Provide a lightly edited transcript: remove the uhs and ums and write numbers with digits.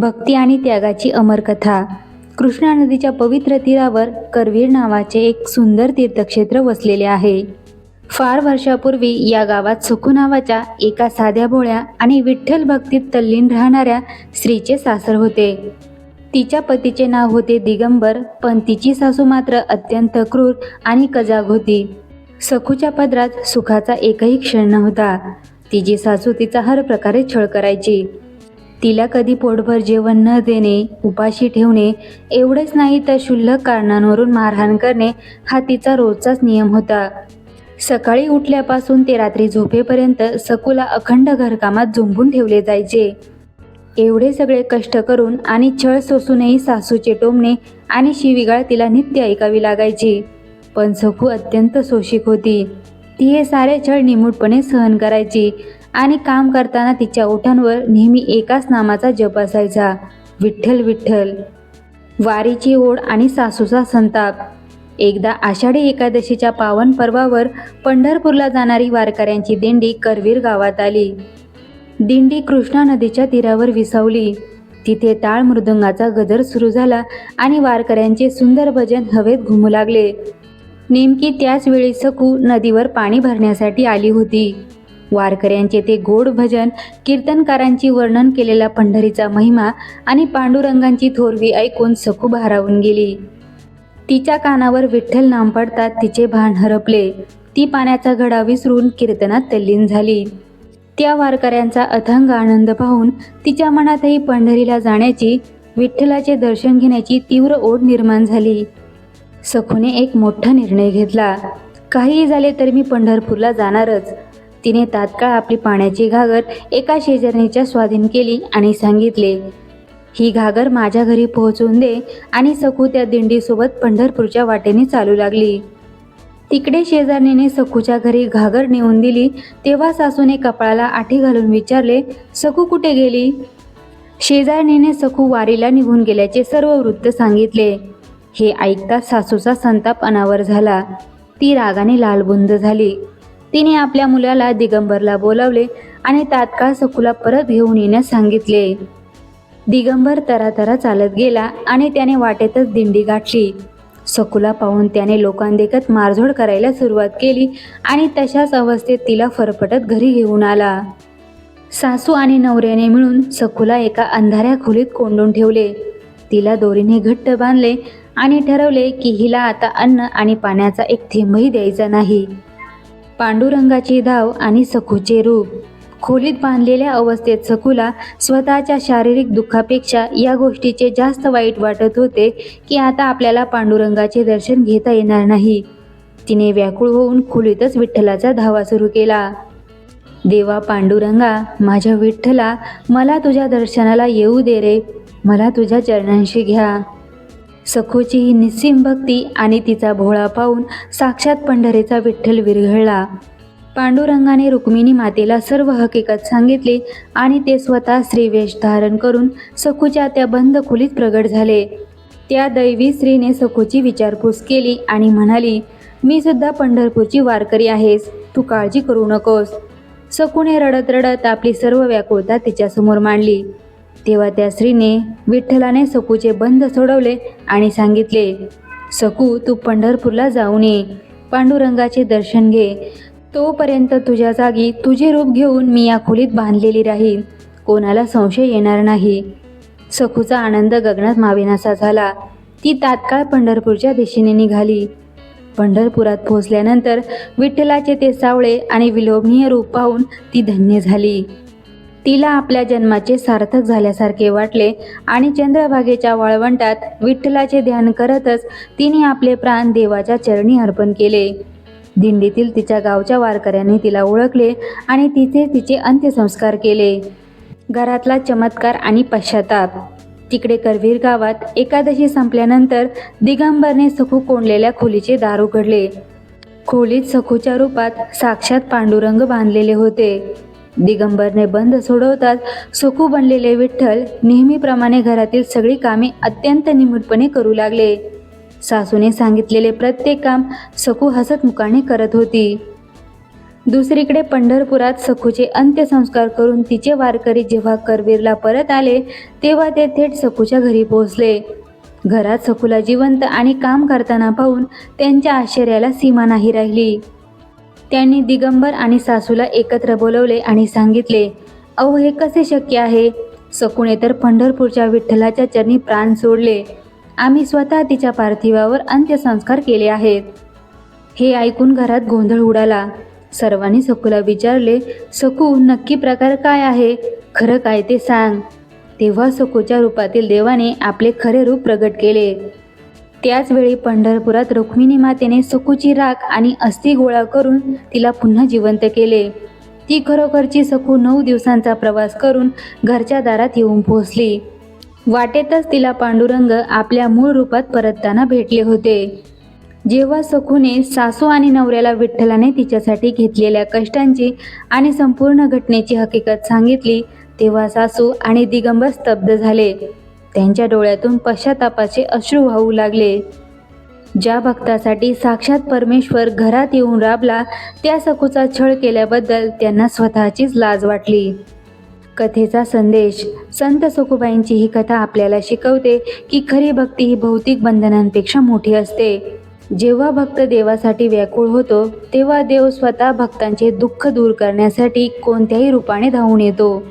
भक्ती आणि त्यागाची अमर कथा. कृष्णा नदीच्या पवित्र तीरावर करवीर नावाचे एक सुंदर तीर्थक्षेत्र वसलेले आहे. फार वर्षापूर्वी या गावात सुखू नावाच्या एका साध्या भोळ्या आणि विठ्ठल भक्तीत तल्लीन राहणाऱ्या स्त्रीचे सासर होते. तिच्या पतीचे नाव होते दिगंबर, पण तिची सासू मात्र अत्यंत क्रूर आणि कजाग होती. सखूच्या पदरात सुखाचा एकही क्षण नव्हता. तिची सासू तिचा हर प्रकारे छळ करायची. तिला कधी पोटभर जेवण न देणे, उपाशी ठेवणे, एवढेच नाही तर क्षुल्लक कारणांवरून मारहाण करणे हा तिचा रोजचाच नियम होता. सकाळी उठल्यापासून ते रात्री झोपेपर्यंत सखूला अखंड घरकामात झुंबून ठेवले जायचे. एवढे सगळे कष्ट करून आणि छळ सोसूनही सासूचे टोमणे आणि शिवीगाळ तिला नित्य ऐकावी लागायची. पण सखू अत्यंत सोशिक होती. ती हे सारे छळ निमूटपणे सहन करायची आणि काम करताना तिच्या ओठांवर नेहमी एकाच नामाचा जप असायचा, विठ्ठल विठ्ठल. वारीची ओढ आणि सासूचा संताप. एकदा आषाढी एकादशीच्या पावन पर्वावर पंढरपूरला जाणारी वारकऱ्यांची दिंडी करवीर गावात आली. दिंडी कृष्णा नदीच्या तीरावर विसावली. तिथे टाळ मृदुंगाचा गजर सुरू झाला आणि वारकऱ्यांचे सुंदर भजन हवेत घुमू लागले. नेमकी त्याच वेळी सखू नदीवर पाणी भरण्यासाठी आली होती. वारकऱ्यांचे ते गोड भजन, कीर्तनकारांची वर्णन केलेला पंढरीचा महिमा आणि पांडुरंगांची थोरवी ऐकून सखू भारावून गेली. तिच्या कानावर विठ्ठल नाम पडतात तिचे भान हरपले. ती पाण्याचा घडा विसरून कीर्तनात तल्लीन झाली. त्या वारकऱ्यांचा अथांग आनंद पाहून तिच्या मनातही पंढरीला जाण्याची, विठ्ठलाचे दर्शन घेण्याची तीव्र ओढ निर्माण झाली. सखूने एक मोठा निर्णय घेतला. काहीही झाले तरी मी पंढरपूरला जाणारच. तिने तात्काळ आपली पाण्याची घागर एका शेजारणीच्या स्वाधीन केली आणि सांगितले, ही घागर माझ्या घरी पोहोचवून दे. आणि सखू त्या दिंडीसोबत पंढरपूरच्या वाटेने चालू लागली. तिकडे शेजारणीने सखूच्या घरी घागर नेऊन दिली तेव्हा सासूने कपाळाला आठी घालून विचारले, सखू कुठे गेली? शेजारणीने सखू वारीला निघून गेल्याचे सर्व वृत्त सांगितले. हे ऐकताच सासूचा संताप अनावर झाला. ती रागाने लालबुंद झाली. तिने आपल्या मुलाला दिगंबरला बोलावले आणि तात्काळ सखूला परत घेऊन येण्यास सांगितले. दिगंबर तरातरा चालत गेला आणि त्याने वाटेतच दिंडी गाठली. सखूला पाहून त्याने लोकांदेखत मारझोड करायला सुरुवात केली आणि तशाच अवस्थेत तिला फरफटत घरी घेऊन आला. सासू आणि नवऱ्याने मिळून सखूला एका अंधाऱ्या खोलीत कोंडून ठेवले. तिला दोरीने घट्ट बांधले आणि ठरवले की हिला आता अन्न आणि पाण्याचा एक थेंबही द्यायचा नाही. पांडुरंगाची धाव आणि सखूचे रूप. खोलीत बांधलेल्या अवस्थेत सखूला स्वतःच्या शारीरिक दुःखापेक्षा या गोष्टीचे जास्त वाईट वाटत होते की आता आपल्याला पांडुरंगाचे दर्शन घेता येणार नाही. तिने व्याकुळ होऊन खोलीतच विठ्ठलाचा धावा सुरू केला. देवा पांडुरंगा, माझ्या विठ्ठला, मला तुझ्या दर्शनाला येऊ दे रे, मला तुझ्या चरणांशी घ्या. सखूची ही निस्सीम भक्ती आणि तिचा भोळा पाहून साक्षात पंढरीचा विठ्ठल विरघळला. पांडुरंगाने रुक्मिणी मातेला सर्व हकीकत सांगितली आणि ते स्वतः स्त्रीवेश धारण करून सखूच्या त्या बंद खोलीत प्रगट झाले. त्या दैवी स्त्रीने सखूची विचारपूस केली आणि म्हणाली, मी सुद्धा पंढरपूरची वारकरी आहेस, तू काळजी करू नकोस. सखूने रडत रडत आपली सर्व व्याकुळता तिच्यासमोर मांडली. तेव्हा त्या स्त्रीने विठ्ठलाने सखूचे बंध सोडवले आणि सांगितले, सखू, तू पंढरपूरला जाऊन ये, पांडुरंगाचे दर्शन घे. तोपर्यंत तुझ्या जागी तुझे रूप घेऊन मी या खोलीत बांधलेली राहील, कोणाला संशय येणार नाही. सखूचा आनंद गगनात मावेनासा झाला. ती तात्काळ पंढरपूरच्या दिशेने निघाली. पंढरपुरात पोहोचल्यानंतर विठ्ठलाचे ते सावळे आणि विलोभनीय रूप पाहून ती धन्य झाली. तिला आपल्या जन्माचे सार्थक झाल्यासारखे वाटले आणि चंद्रभागेच्या वाळवंटात विठ्ठलाचे ध्यान करतच तिने आपले प्राण देवाच्या चरणी अर्पण केले. दिंडीतील तिच्या गावच्या वारकऱ्यांनी तिला ओळखले आणि तिचे अंत्यसंस्कार केले. घरातला चमत्कार आणि पश्चाताप. तिकडे करवीर गावात एकादशी संपल्यानंतर दिगंबरने सखू कोंडलेल्या खोलीचे दार उघडले. खोलीत सखूच्या रूपात साक्षात पांडुरंग बांधलेले होते. दिगंबरने बंद सोडवताच सखू बनलेले विठ्ठल नेहमीप्रमाणे घरातील सगळी कामे अत्यंत निमूटपणे करू लागले. सासूने सांगितलेले प्रत्येक काम सखू हसतमुखाने करत होती. दुसरीकडे पंढरपुरात सखूचे अंत्यसंस्कार करून तिचे वारकरी जेव्हा करवीरला परत आले तेव्हा ते थेट सखूच्या घरी पोहोचले. घरात सखूला जिवंत आणि काम करताना पाहून त्यांच्या आश्चर्याला सीमा नाही राहिली. त्यांनी दिगंबर आणि सासूला एकत्र बोलवले आणि सांगितले, अहो हे कसे शक्य आहे? सखूने तर पंढरपूरच्या विठ्ठलाच्या चरणी प्राण सोडले. आम्ही स्वतः तिच्या पार्थिवावर अंत्यसंस्कार केले आहेत. हे ऐकून घरात गोंधळ उडाला. सर्वांनी सखूला विचारले, सखू नक्की प्रकार काय आहे? खरं काय ते सांग. तेव्हा सखूच्या रूपातील देवाने आपले खरे रूप प्रगट केले. त्याच वेळी पंढरपुरात रुक्मिणी मातेने सखूची राख आणि अस्थी गोळा करून तिला पुन्हा जिवंत केले. ती खरोखरची सखू 9 दिवसांचा प्रवास करून घरच्या दारात येऊन पोहोचली. वाटेतच तिला पांडुरंग आपल्या मूळ रूपात परतताना भेटले होते. जेव्हा सखूने सासू आणि नवऱ्याला विठ्ठलाने तिच्यासाठी घेतलेल्या कष्टांची आणि संपूर्ण घटनेची हकीकत सांगितली तेव्हा सासू आणि दिगंबर स्तब्ध झाले. त्यांच्या डोळ्यातून पश्चातापाचे अश्रू वाहू लागले. ज्या भक्तासाठी साक्षात परमेश्वर घरात येऊन राबला त्या सखूचा छळ केल्याबद्दल त्यांना स्वतःचीच लाज वाटली. कथेचा संदेश. संत सखूबाईंची ही कथा आपल्याला शिकवते की खरी भक्ती ही भौतिक बंधनांपेक्षा मोठी असते. जेव्हा भक्त देवासाठी व्याकुळ होतो तेव्हा देव स्वतः भक्तांचे दुःख दूर करण्यासाठी कोणत्याही रूपाने धावून येतो.